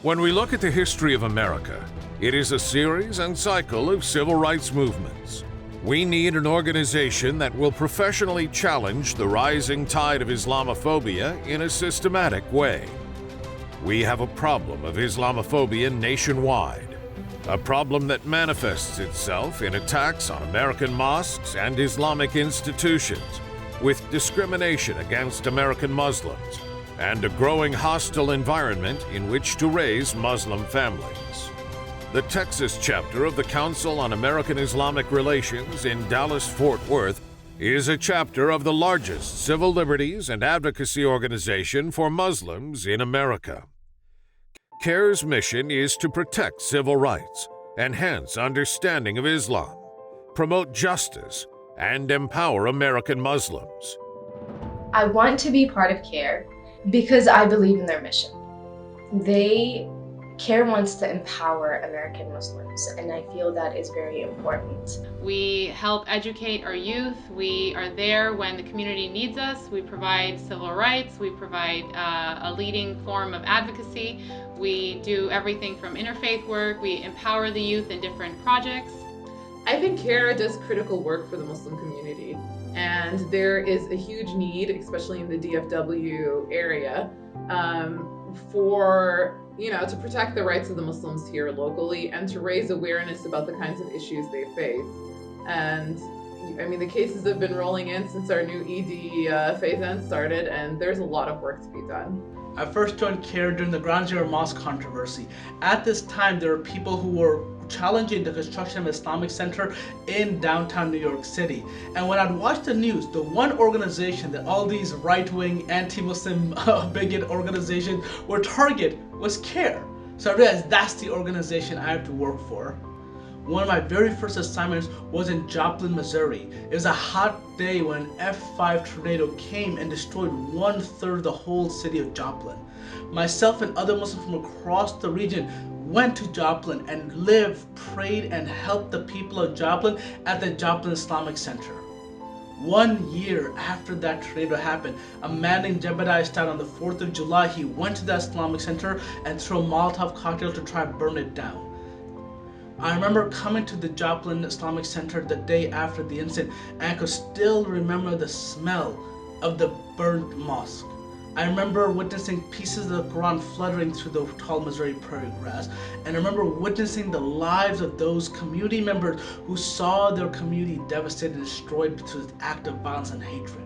When we look at the history of America, it is a series and cycle of civil rights movements. We need an organization that will professionally challenge the rising tide of Islamophobia in a systematic way. We have a problem of Islamophobia nationwide, a problem that manifests itself in attacks on American mosques and Islamic institutions, with discrimination against American Muslims, and a growing hostile environment in which to raise Muslim families. The Texas chapter of the Council on American Islamic Relations in Dallas-Fort Worth is a chapter of the largest civil liberties and advocacy organization for Muslims in America. CAIR's mission is to protect civil rights, enhance understanding of Islam, promote justice, and empower American Muslims. I want to be part of CAIR because I believe in their mission. CAIR wants to empower American Muslims, and I feel that is very important. We help educate our youth. We are there when the community needs us. We provide civil rights. We provide a leading form of advocacy. We do everything from interfaith work. We empower the youth in different projects. I think CAIR does critical work for the Muslim community, and there is a huge need, especially in the DFW area, to protect the rights of the Muslims here locally and to raise awareness about the kinds of issues they face. And I mean, the cases have been rolling in since our new ED phase-in started, and there's a lot of work to be done. I first joined CAIR during the Ground Zero Mosque controversy. At this time, there were people who were challenging the construction of Islamic Center in downtown New York City. And when I'd watch the news, the one organization that all these right-wing, anti-Muslim, bigot organizations were target was CAIR. So I realized that's the organization I have to work for. One of my very first assignments was in Joplin, Missouri. It was a hot day when an F5 tornado came and destroyed 1/3 of the whole city of Joplin. Myself and other Muslims from across the region went to Joplin and lived, prayed, and helped the people of Joplin at the Joplin Islamic Center. 1 year after that tornado happened, a man named Jebediah Stout on the 4th of July, he went to the Islamic Center and threw a Molotov cocktail to try to burn it down. I remember coming to the Joplin Islamic Center the day after the incident, and I could still remember the smell of the burned mosque. I remember witnessing pieces of the Quran fluttering through the tall Missouri prairie grass, and I remember witnessing the lives of those community members who saw their community devastated and destroyed through this act of violence and hatred.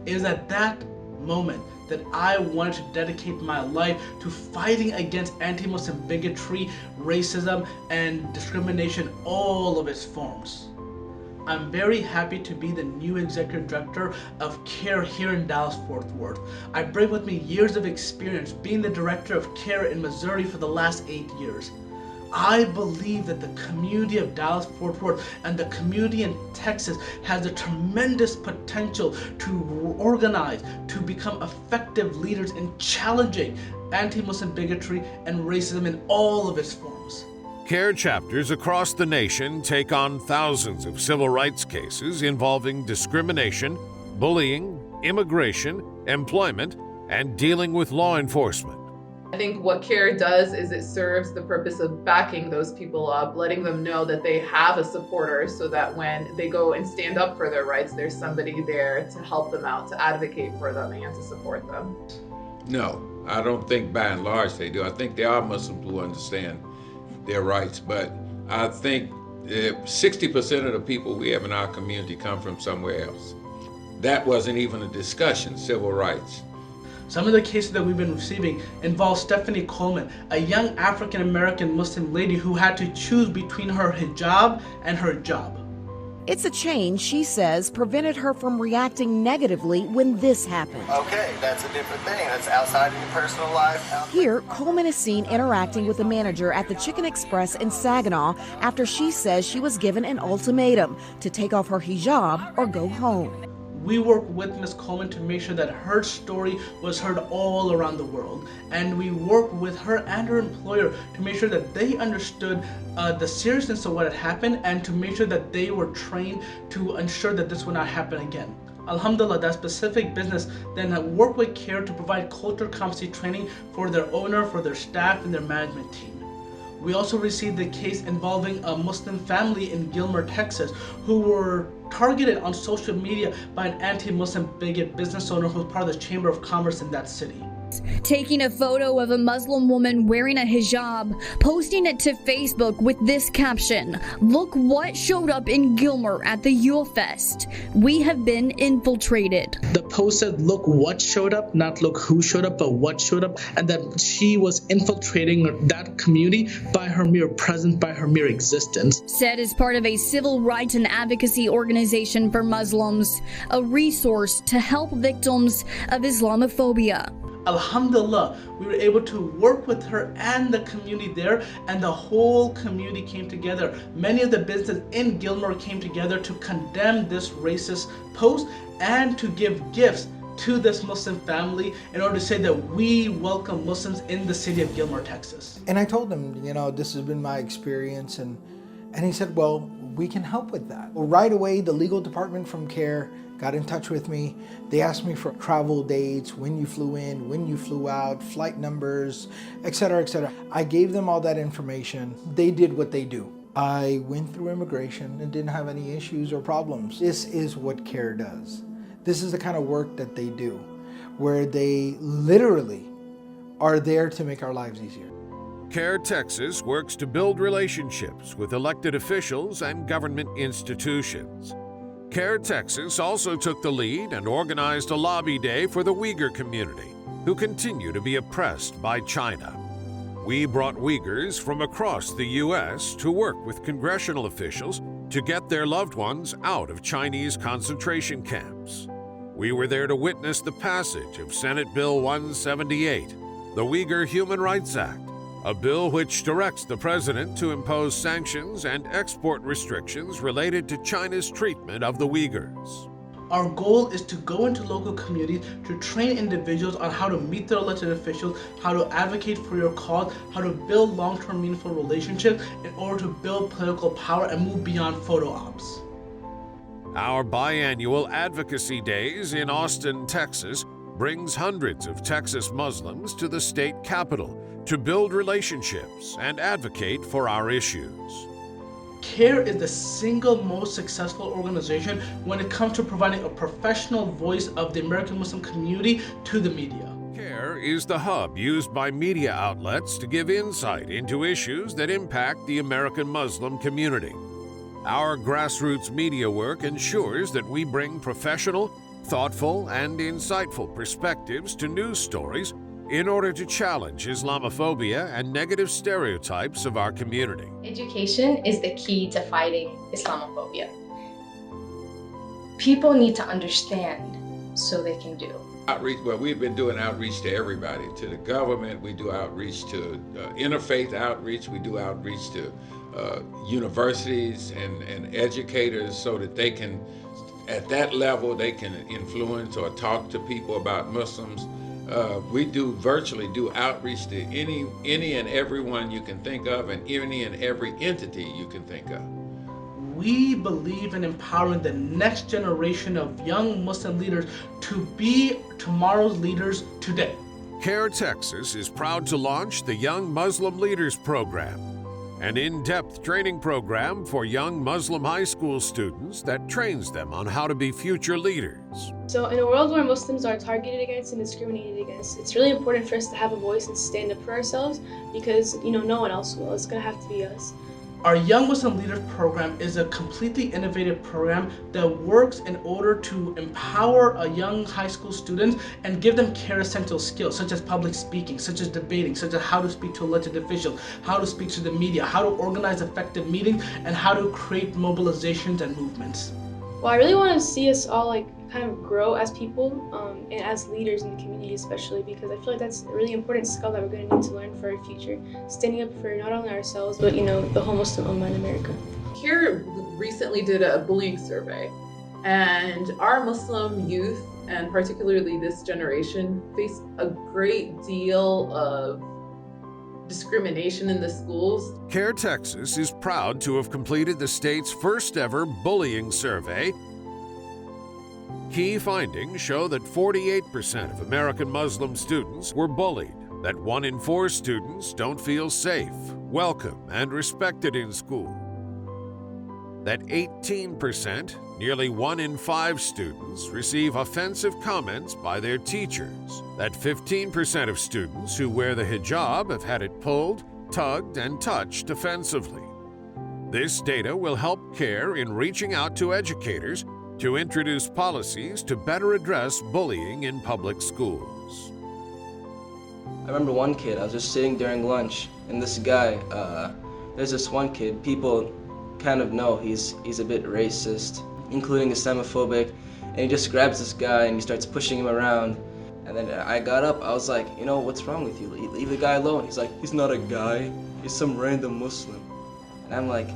It was at that moment that I wanted to dedicate my life to fighting against anti-Muslim bigotry, racism, and discrimination, all of its forms. I'm very happy to be the new executive director of CAIR here in Dallas-Fort Worth. I bring with me years of experience being the director of CAIR in Missouri for the last 8 years. I believe that the community of Dallas-Fort Worth and the community in Texas has a tremendous potential to organize, to become effective leaders in challenging anti-Muslim bigotry and racism in all of its forms. CAIR chapters across the nation take on thousands of civil rights cases involving discrimination, bullying, immigration, employment, and dealing with law enforcement. I think what CAIR does is it serves the purpose of backing those people up, letting them know that they have a supporter so that when they go and stand up for their rights, there's somebody there to help them out, to advocate for them, and to support them. No, I don't think by and large they do. I think there are Muslims who understand their rights, but I think 60% of the people we have in our community come from somewhere else. That wasn't even a discussion, civil rights. Some of the cases that we've been receiving involve Stephanie Coleman, a young African-American Muslim lady who had to choose between her hijab and her job. It's a change, she says, prevented her from reacting negatively when this happened. Okay, that's a different thing. That's outside of your personal life. Here, Coleman is seen interacting with the manager at the Chicken Express in Saginaw after she says she was given an ultimatum to take off her hijab or go home. We work with Ms. Coleman to make sure that her story was heard all around the world. And we work with her and her employer to make sure that they understood the seriousness of what had happened and to make sure that they were trained to ensure that this would not happen again. Alhamdulillah, that specific business then worked with CAIR to provide cultural competency training for their owner, for their staff, and their management team. We also received a case involving a Muslim family in Gilmer, Texas, who were targeted on social media by an anti-Muslim bigot business owner who was part of the Chamber of Commerce in that city. Taking a photo of a Muslim woman wearing a hijab, posting it to Facebook with this caption, "Look what showed up in Gilmer at the Yule Fest. We have been infiltrated." The post said, look what showed up, not look who showed up, but what showed up, and that she was infiltrating that community by her mere presence, by her mere existence. Said as part of a civil rights and advocacy organization for Muslims, a resource to help victims of Islamophobia. Alhamdulillah, we were able to work with her and the community there, and the whole community came together. Many of the businesses in Gilmer came together to condemn this racist post and to give gifts to this Muslim family in order to say that we welcome Muslims in the city of Gilmer, Texas. And I told him, this has been my experience, and he said, well, we can help with that. Well, right away, the legal department from CAIR got in touch with me. They asked me for travel dates, when you flew in, when you flew out, flight numbers, etc., etc. I gave them all that information. They did what they do. I went through immigration and didn't have any issues or problems. This is what CAIR does. This is the kind of work that they do, where they literally are there to make our lives easier. CAIR-TX works to build relationships with elected officials and government institutions. CAIR-TX also took the lead and organized a lobby day for the Uyghur community, who continue to be oppressed by China. We brought Uyghurs from across the U.S. to work with congressional officials to get their loved ones out of Chinese concentration camps. We were there to witness the passage of Senate Bill 178, the Uyghur Human Rights Act, a bill which directs the president to impose sanctions and export restrictions related to China's treatment of the Uyghurs. Our goal is to go into local communities to train individuals on how to meet their elected officials, how to advocate for your cause, how to build long-term meaningful relationships in order to build political power and move beyond photo ops. Our biannual advocacy days in Austin, Texas, brings hundreds of Texas Muslims to the state capitol to build relationships and advocate for our issues. CAIR is the single most successful organization when it comes to providing a professional voice of the American Muslim community to the media. CAIR is the hub used by media outlets to give insight into issues that impact the American Muslim community. Our grassroots media work ensures that we bring professional, thoughtful, and insightful perspectives to news stories in order to challenge Islamophobia and negative stereotypes of our community. Education is the key to fighting Islamophobia. People need to understand so they can do. Outreach, well, we've been doing outreach to everybody, to the government. We do outreach to interfaith outreach. We do outreach to universities and educators so that they can, at that level, they can influence or talk to people about Muslims. We virtually do outreach to any and everyone you can think of and any and every entity you can think of. We believe in empowering the next generation of young Muslim leaders to be tomorrow's leaders today. CAIR-TX is proud to launch the Young Muslim Leaders Program, an in-depth training program for young Muslim high school students that trains them on how to be future leaders. So in a world where Muslims are targeted against and discriminated against, it's really important for us to have a voice and stand up for ourselves because, no one else will. It's going to have to be us. Our Young Muslim Leaders Program is a completely innovative program that works in order to empower a young high school students and give them CAIR essential skills such as public speaking, such as debating, such as how to speak to elected officials, how to speak to the media, how to organize effective meetings, and how to create mobilizations and movements. Well, I really want to see us all kind of grow as people and as leaders in the community especially, because I feel like that's a really important skill that we're going to need to learn for our future, standing up for not only ourselves but the whole Muslim Ummah in America. CAIR recently did a bullying survey, and our Muslim youth, and particularly this generation, face a great deal of discrimination in the schools. CAIR-TX is proud to have completed the state's first ever bullying survey Key findings show that 48% of American Muslim students were bullied, that 1 in 4 students don't feel safe, welcome, and respected in school, that 18%, nearly 1 in 5 students, receive offensive comments by their teachers, that 15% of students who wear the hijab have had it pulled, tugged, and touched offensively. This data will help CAIR in reaching out to educators to introduce policies to better address bullying in public schools. I remember one kid, I was just sitting during lunch, and this guy, there's this one kid, people kind of know he's a bit racist, including Islamophobic, and he just grabs this guy and he starts pushing him around. And then I got up, I was like, you know, what's wrong with you? Leave the guy alone. He's like, he's not a guy, he's some random Muslim. And I'm like,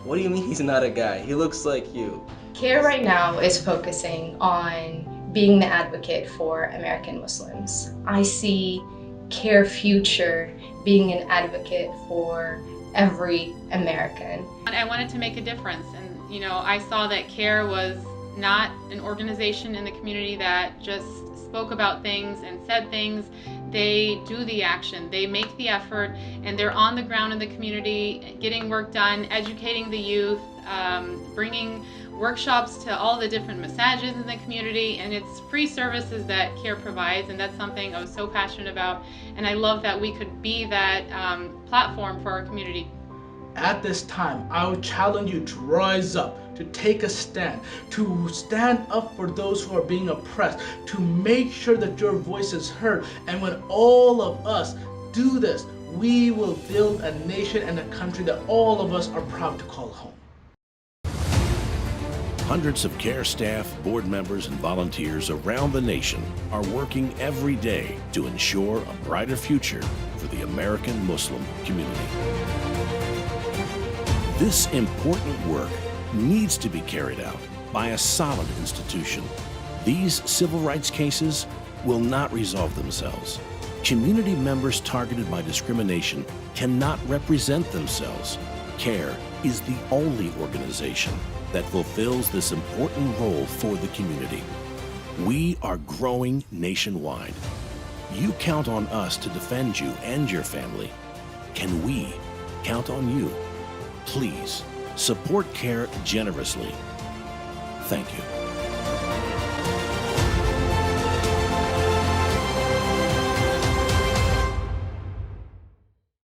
what do you mean he's not a guy? He looks like you. CAIR right now is focusing on being the advocate for American Muslims. I see CAIR Future being an advocate for every American. I wanted to make a difference, and you know, I saw that CAIR was not an organization in the community that just spoke about things and said things. They do the action, they make the effort, and they're on the ground in the community, getting work done, educating the youth, bringing workshops to all the different massages in the community, and it's free services that CAIR provides, and that's something I was so passionate about, and I love that we could be that platform for our community. At this time, I would challenge you to rise up, to take a stand, to stand up for those who are being oppressed, to make sure that your voice is heard. And when all of us do this, we will build a nation and a country that all of us are proud to call home. Hundreds of CAIR staff, board members, and volunteers around the nation are working every day to ensure a brighter future for the American Muslim community. This important work needs to be carried out by a solid institution. These civil rights cases will not resolve themselves. Community members targeted by discrimination cannot represent themselves. CAIR is the only organization that fulfills this important role for the community. We are growing nationwide. You count on us to defend you and your family. Can we count on you? Please support CAIR generously. Thank you.